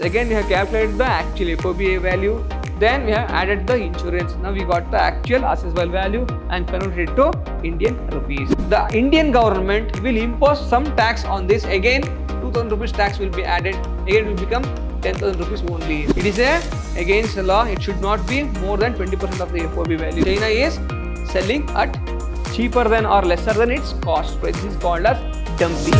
Again, we have calculated the actual FOB value. Then we have added the insurance. Now we got the actual assessable value and converted it to Indian rupees. The Indian government will impose some tax on this. Again, 2000 rupees tax will be added. Again, it will become 10,000 rupees only. It is against the law. It should not be more than 20% of the FOB value. China is selling at cheaper than or lesser than its cost price. This is called as dumping.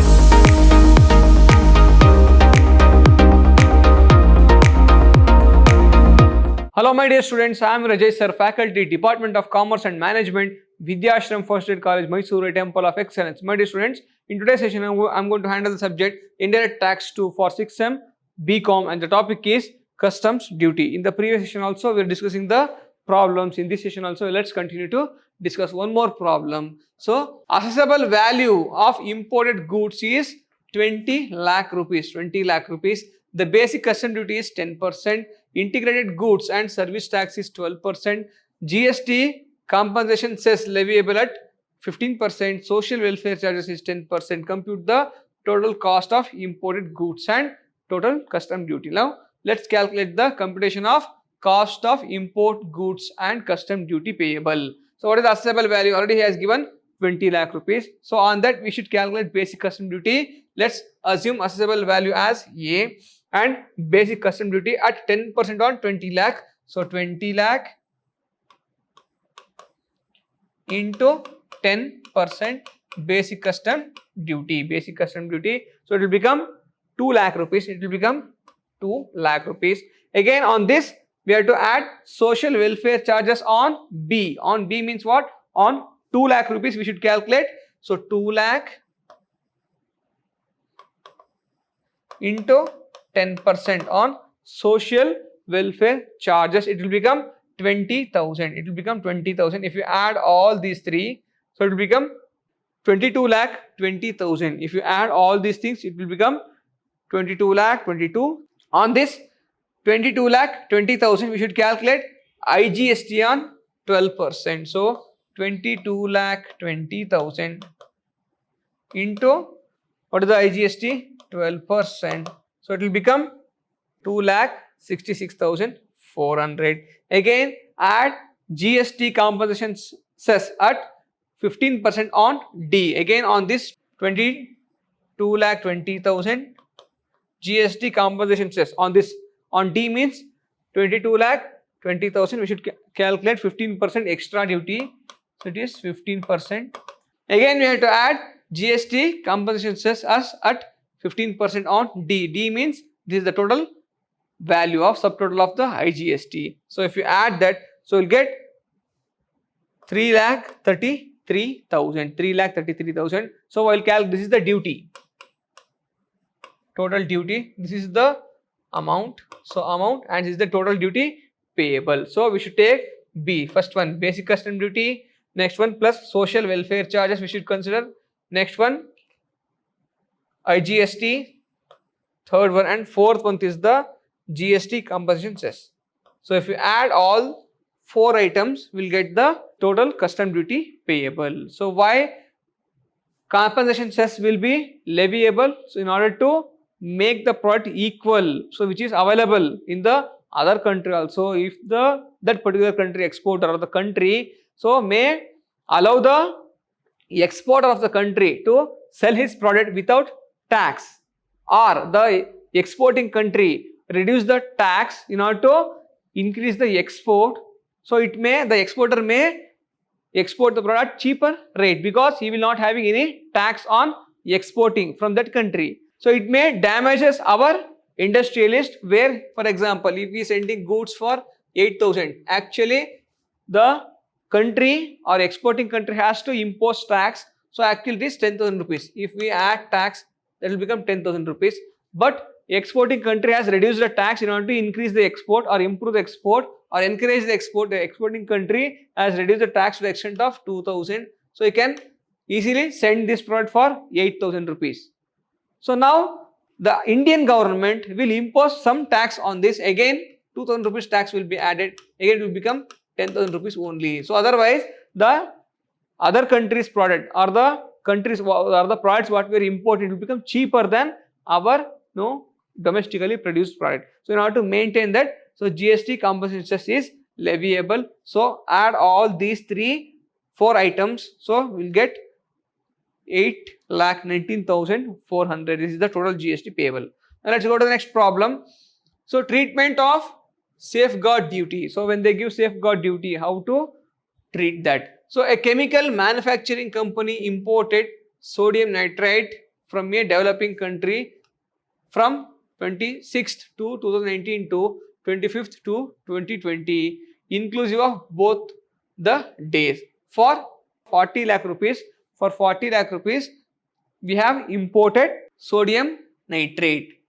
Hello my dear students, I am Rajesh sir, faculty, Department of Commerce and Management, Vidyashram First Aid College, Mysore, Temple of Excellence. My dear students, in today's session I am going to handle the subject Indirect Tax 2 for 6M BCom, and the topic is Customs Duty. In the previous session also we are discussing the problems. In this session also let's continue to discuss one more problem. So, assessable value of imported goods is 20 lakh rupees. The basic custom duty is 10%. Integrated goods and service tax is 12%. GST compensation cess leviable at 15%. Social welfare charges is 10%. Compute the total cost of imported goods and total custom duty. Now, let's calculate the computation of cost of import goods and custom duty payable. So, what is the assessable value? Already he has given 20 lakh rupees. So, on that we should calculate basic custom duty. Let's assume assessable value as A and basic custom duty at 10% on 20 lakh. So, 20 lakh into 10% basic custom duty. So, it will become 2 lakh rupees. Again, on this we have to add social welfare charges on B. On B means what? On 2 lakh rupees we should calculate. So, 2 lakh into 10% on social welfare charges, it will become 20,000. If you add all these three, so it will become 22 lakh 20,000. If you add all these things, it will become 22 lakh 22. On this 22 lakh 20,000, we should calculate IGST on 12%. So 22 lakh 20,000 into what is the IGST? 12%. So it will become 2 lakh 66,400. Again, add GST compensation cess at 15% on D. Again, on this 22 lakh 20,000 GST compensation cess on this. On D means 22 lakh 20,000. We should calculate 15% extra duty. So it is 15%. Again, we have to add GST compensation cess as at 15% on D. D means this is the total value of subtotal of the IGST. So if you add that, so you'll get 3,33,000. So while this is the duty, total duty. This is the amount. So amount, and this is the total duty payable. So we should take B. First one, basic custom duty. Next one, plus social welfare charges we should consider. Next one, IGST. Third one, and fourth one is the GST compensation cess. So if you add all 4 items, we'll get the total custom duty payable. So why compensation cess will be leviable? So in order to make the product equal, so which is available in the other country also, if that particular country exporter or the country so may allow the exporter of the country to sell his product without tax, or the exporting country reduce the tax in order to increase the export. So the exporter may export the product cheaper rate because he will not having any tax on exporting from that country. So it may damages our industrialist, where for example if we sending goods for 8,000, actually the country or exporting country has to impose tax. So actually it is 10,000 rupees. If we add tax, that will become 10,000 rupees. But exporting country has reduced the tax in order to increase the export or improve the export or encourage the export. The exporting country has reduced the tax to the extent of 2,000. So you can easily send this product for 8,000 rupees. So now the Indian government will impose some tax on this. Again 2,000 rupees tax will be added. Again it will become 10,000 rupees only. So otherwise the other country's product or the countries or the products what we are importing will become cheaper than our domestically produced product. So in order to maintain that, so GST compensation cess is leviable. So add all these four items. So we'll get 8,19,400. This is the total GST payable. Now let's go to the next problem. So treatment of safeguard duty. So when they give safeguard duty, how to treat that? So a chemical manufacturing company imported sodium nitrite from a developing country from 26th to 2019 to 25th to 2020, inclusive of both the days, for 40 lakh rupees. For 40 lakh rupees, we have imported sodium nitrate.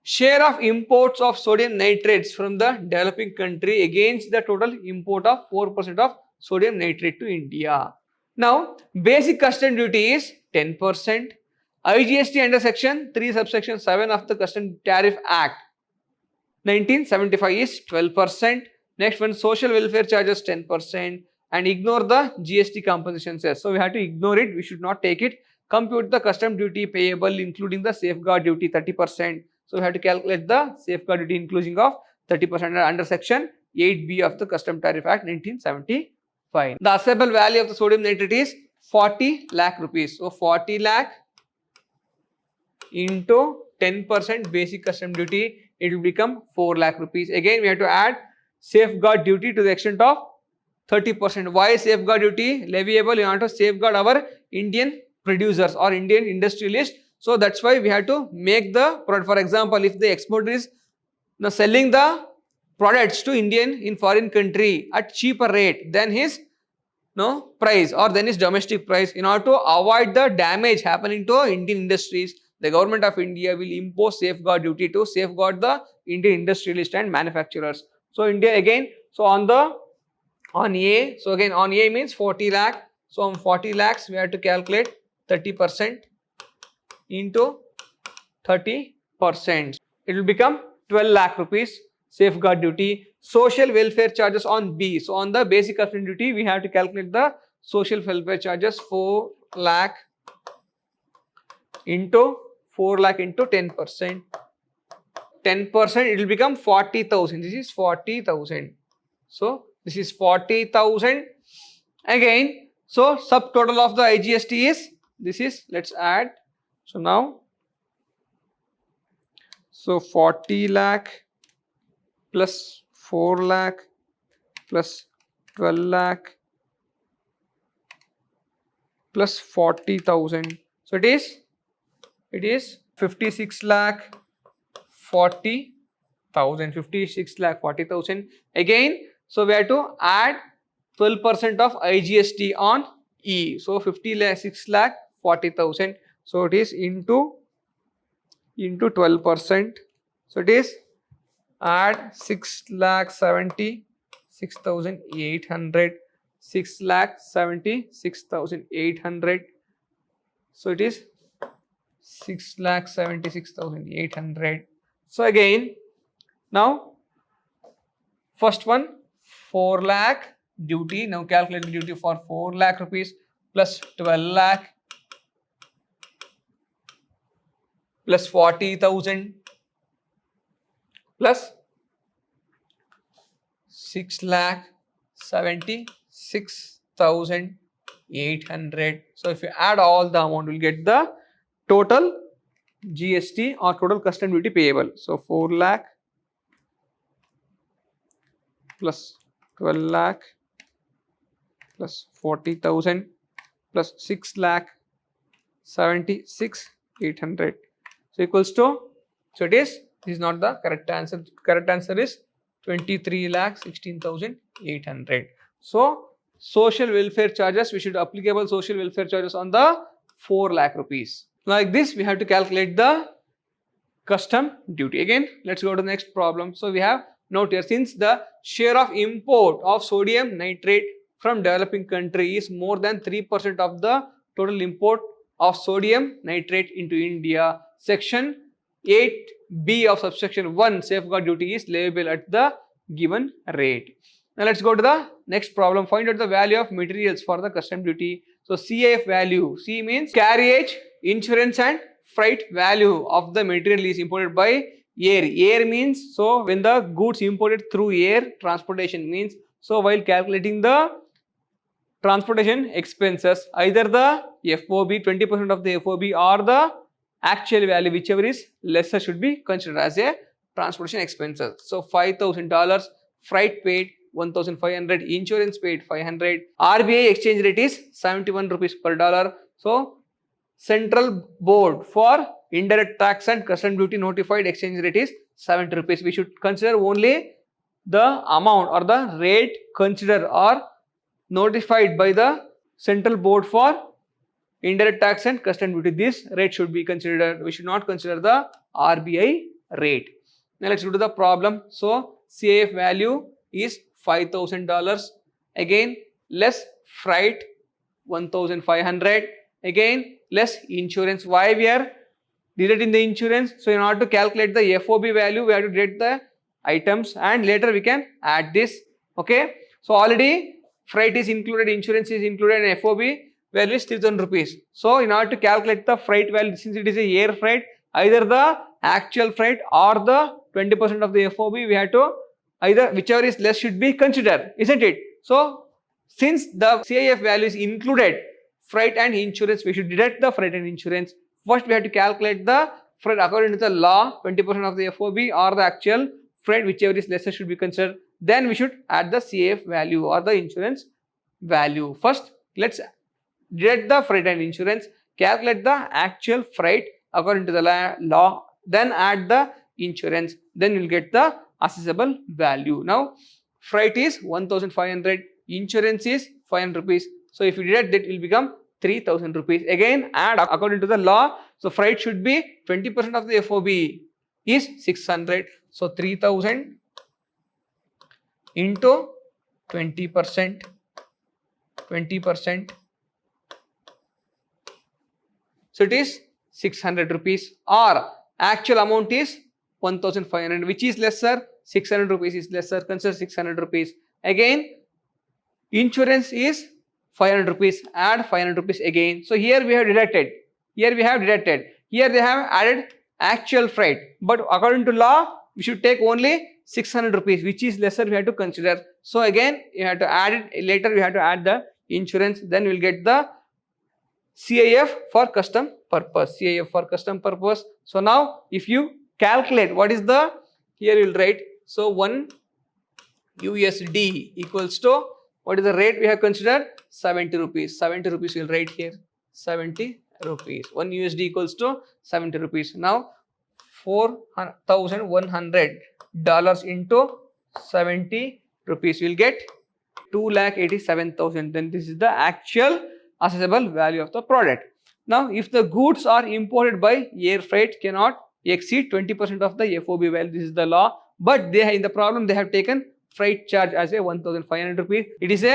Share of imports of sodium nitrates from the developing country against the total import of 4% of sodium nitrate to India. Now, basic custom duty is 10%. IGST under section 3 subsection 7 of the Custom Tariff Act 1975 is 12%. Next one, social welfare charges 10%, and ignore the GST compensation cess. So we have to ignore it, we should not take it. Compute the custom duty payable including the safeguard duty 30%. So we have to calculate the safeguard duty including of 30% under section 8B of the Custom Tariff Act 1975. The assessable value of the sodium nitrate is 40 lakh rupees. So 40 lakh into 10% basic custom duty, it will become 4 lakh rupees. Again, we have to add safeguard duty to the extent of 30%. Why safeguard duty leviable? You want to safeguard our Indian producers or Indian industrialists. So that's why we have to make the product. For example, if the exporter is now selling the products to in foreign country at cheaper rate than his price or than his domestic price, in order to avoid the damage happening to Indian industries, the government of India will impose safeguard duty to safeguard the Indian industrialists and manufacturers. So India again, so on A, so again on A means 40 lakh. So on 40 lakhs we have to calculate 30% into 30%. It will become 12 lakh rupees safeguard duty. Social welfare charges on B. So on the basic custom duty, we have to calculate the social welfare charges 4 lakh into 10%. 10% it will become 40,000. This is 40,000. So this is 40,000. Again, so subtotal of the IGST is this is, let's add. So now, so 40 lakh plus 4 lakh plus 12 lakh plus 40,000. So it is 56 lakh 40,000. 56 lakh 40,000. Again, so we have to add 12% of IGST on E. So 56 lakh 40,000. So it is into 12%. So it is add 6,76,800. 6,76,800. So it is 6,76,800. So again, now first one 4 lakh duty. Now calculate the duty for 4 lakh rupees plus 12 lakh plus 40,000 plus 6,76,800. So if you add all the amount, we'll get the total GST or total custom duty payable. So 4 lakh plus 12 lakh plus 40,000 plus 6,76,800. So equals to, so it is, this is not the correct answer. Correct answer is 23,16,800. So social welfare charges, we should applicable social welfare charges on the 4 lakh rupees. Like this, we have to calculate the custom duty. Again, let's go to the next problem. So we have note here, since the share of import of sodium nitrate from developing country is more than 3% of the total import of sodium nitrate into India, section 8B of subsection 1 safeguard duty is leviable at the given rate. Now let's go to the next problem. Find out the value of materials for the custom duty. So CIF value, C means carriage, insurance and freight value of the material is imported by air. Air means, so when the goods imported through air transportation means, so while calculating the transportation expenses, either the FOB, 20% of the FOB or the actual value, whichever is lesser, should be considered as a transportation expenses. So $5,000 freight paid, 1,500 insurance paid, 500. RBI exchange rate is 71 rupees per dollar. So Central Board for Indirect Tax and Custom Duty notified exchange rate is 70 rupees. We should consider only the amount or the rate considered or notified by the Central Board for Indirect Tax and Custom Duty. This rate should be considered. We should not consider the RBI rate. Now let's go to the problem. So CIF value is $5,000. Again, less freight 1,500. Again, less insurance. Why we are deducting the insurance? So in order to calculate the FOB value, we have to deduct the items and later we can add this. Okay. So already freight is included, insurance is included, and FOB value is 3,000 rupees. So in order to calculate the freight value, since it is a air freight, either the actual freight or the 20% of the FOB, we have to either whichever is less should be considered, isn't it? So since the CIF value is included freight and insurance, we should deduct the freight and insurance. First we have to calculate the freight according to the law, 20% of the FOB or the actual freight, whichever is lesser should be considered. Then we should add the CIF value or the insurance value. First let's deduct the freight and insurance, calculate the actual freight according to the law, then add the insurance, then you will get the assessable value. Now freight is 1,500, insurance is 500 rupees. So if you deduct that, it will become 3,000 rupees. Again add according to the law. So freight should be 20% of the FOB is 600. So 3,000 into 20%. So it is 600 rupees, or actual amount is 1,500, which is lesser, 600 rupees is lesser, consider 600 rupees. Again insurance is 500 rupees, add 500 rupees again. So here we have deducted, here they have added actual freight, but according to law we should take only 600 rupees, which is lesser, we have to consider. So again you have to add it, later we have to add the insurance, then we will get the CIF for custom purpose. So now if you calculate what is the, here you will write, so 1 USD equals to, what is the rate we have considered? 70 rupees. 70 rupees we will write here, 70 rupees. 1 USD equals to 70 rupees. Now $4,100 into 70 rupees, we will get 2,87,000. Then this is the actual assessable value of the product. Now if the goods are imported by air freight cannot exceed 20% of the FOB value, this is the law, but they in the problem they have taken freight charge as a 1,500 rupees. It is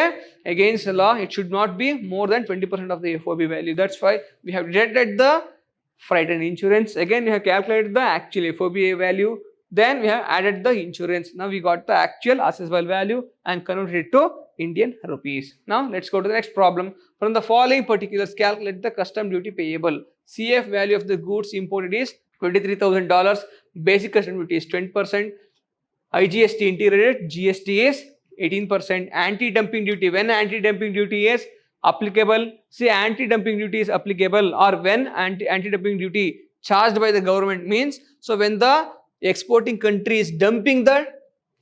against the law, it should not be more than 20% of the FOB value. That's why we have deducted the freight and insurance. Again we have calculated the actual FOB value, then we have added the insurance. Now we got the actual assessable value and converted it to Indian rupees. Now let's go to the next problem. From the following particulars, calculate the custom duty payable. CF value of the goods imported is $23,000. Basic custom duty is 20%. IGST integrated GST is 18%. Anti-dumping duty, when anti-dumping duty is applicable, say anti-dumping duty is applicable, or when anti-dumping duty charged by the government means, so when the exporting country is dumping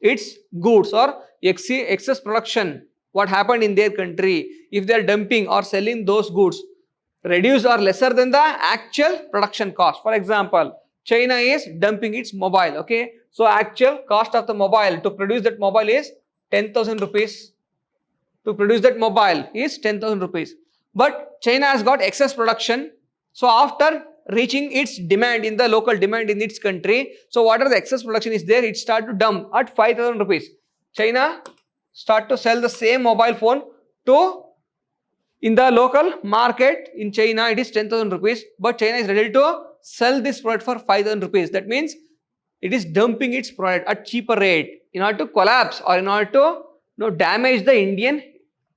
its goods or excess production, what happened in their country, if they are dumping or selling those goods reduced or lesser than the actual production cost. For example, China is dumping its mobile, okay, so actual cost of the mobile to produce that mobile is 10,000 rupees. To produce that mobile is 10,000 rupees, but China has got excess production. So after reaching its demand in the local demand in its country, so whatever the excess production is there, it start to dump at 5,000 rupees. China start to sell the same mobile phone to, in the local market in China it is 10,000 rupees, but China is ready to sell this product for 5,000 rupees. That means it is dumping its product at cheaper rate in order to collapse or in order to damage the Indian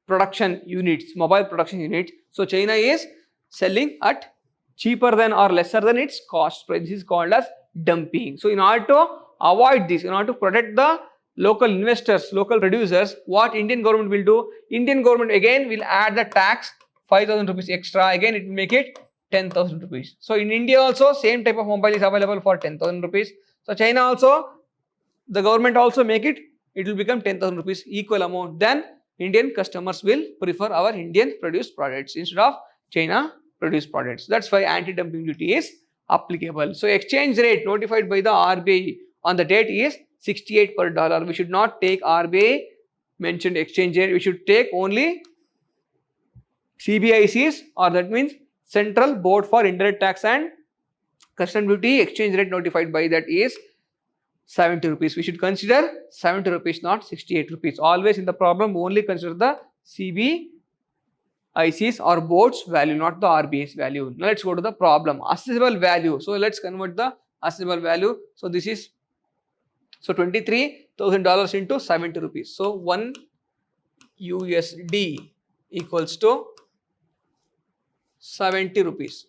production units, mobile production unit. So China is selling at cheaper than or lesser than its cost price. This is called as dumping. So in order to avoid this, in order to protect the local investors, local producers, what Indian government will do? Indian government again will add the tax 5,000 rupees extra. Again it will make it 10,000 rupees. So in India also same type of mobile is available for 10,000 rupees. So China also, the government also make it, it will become 10,000 rupees equal amount. Then Indian customers will prefer our Indian produced products instead of China produced products. That's why anti-dumping duty is applicable. So exchange rate notified by the RBI on the date is 68 per dollar. We should not take RBI mentioned exchange rate. We should take only CBIC's, or that means Central Board for Indirect Tax and Custom Duty. Exchange rate notified by that is 70 rupees. We should consider 70 rupees, not 68 rupees. Always in the problem only consider the CBIC's or board's value, not the RBI's value. Now let's go to the problem. Assessable value. So let's convert the assessable value. So this is, so $23,000 into 70 rupees. So 1 USD equals to 70 rupees.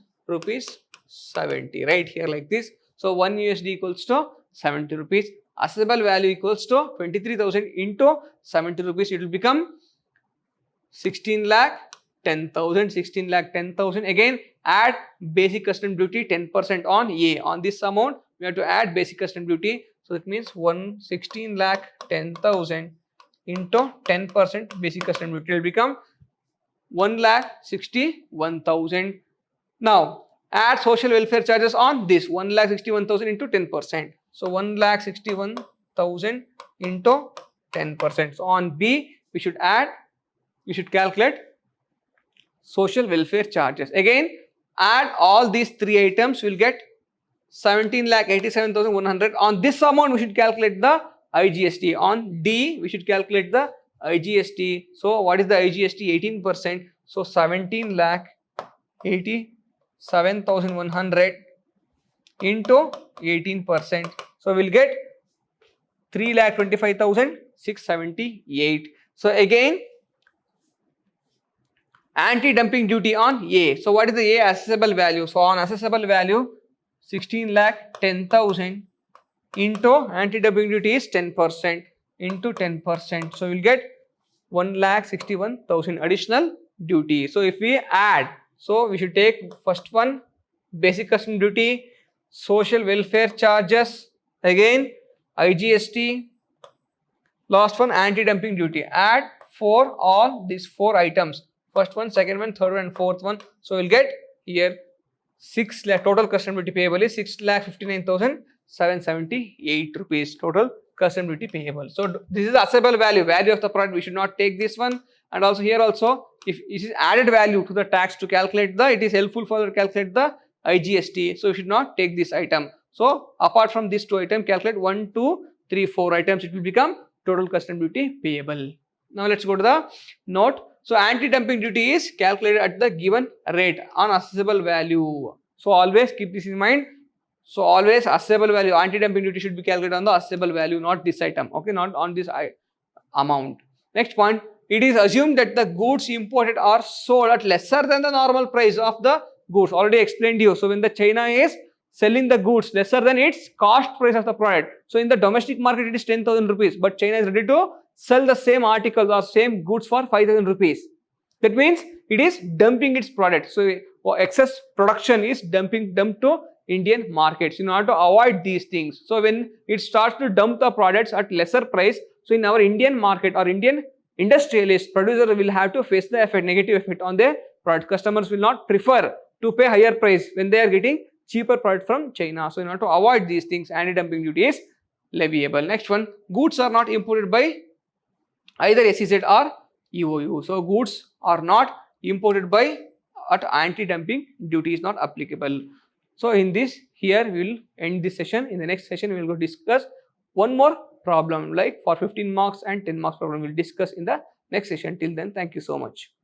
70, right here like this. So 1 USD equals to 70 rupees. Assessable value equals to 23,000 into 70 rupees. It will become 16 lakh 10,000. 16 lakh 10,000. Again add basic custom duty 10% on A. On this amount we have to add basic custom duty. So that means 16 lakh 10,000 into 10% basic custom duty will become 1,61,000. Now add social welfare charges on this 1,61,000 into 10%. So 1,61,000 into 10%. So on B we should calculate social welfare charges. Again add all these three items, will get 17,87,100. On this amount we should calculate the IGST. On D we should calculate the IGST. So what is the IGST? 18%. So 17,87,100 into 18%. So we'll get 3,25,678. So again anti-dumping duty on A. So what is the A assessable value? So on assessable value 16,10,000 into anti-dumping duty is 10% into 10%. So we'll get 1,61,000 additional duty. So if we add, so we should take first one basic custom duty, social welfare charges, again IGST, last one anti-dumping duty. Add for all these four items, first one, second one, third one and fourth one. So we'll get here 6 lakh, total custom duty payable is 6,59,778 rupees total custom duty payable. So this is the assessable value of the product. We should not take this one. And also here also, if this is added value to the tax to calculate the, it is helpful for to calculate the IGST. So you should not take this item. So apart from these two items, calculate 1, 2, 3, 4 items. It will become total custom duty payable. Now let's go to the note. So anti-dumping duty is calculated at the given rate on assessable value. So always keep this in mind. So always assessable value, anti-dumping duty should be calculated on the assessable value, not this item. Okay, not on this amount. Next point, it is assumed that the goods imported are sold at lesser than the normal price of the goods. Already explained to you. So when the China is selling the goods lesser than its cost price of the product. So in the domestic market it is 10,000 rupees, but China is ready to sell the same articles or same goods for 5,000 rupees. That means it is dumping its product. So excess production is dumped to Indian markets in order to avoid these things. So when it starts to dump the products at lesser price, so in our Indian market or Indian industrialists, producer will have to face the effect, negative effect on their product. Customers will not prefer to pay higher price when they are getting cheaper product from China. So in order to avoid these things, anti-dumping duty is leviable. Next one, goods are not imported by either SEZ or EOU. So goods are not imported by at anti-dumping duty is not applicable. So in this, here we will end this session. In the next session, we will go discuss one more problem, like for 15 marks and 10 marks problem we will discuss in the next session. Till then, thank you so much.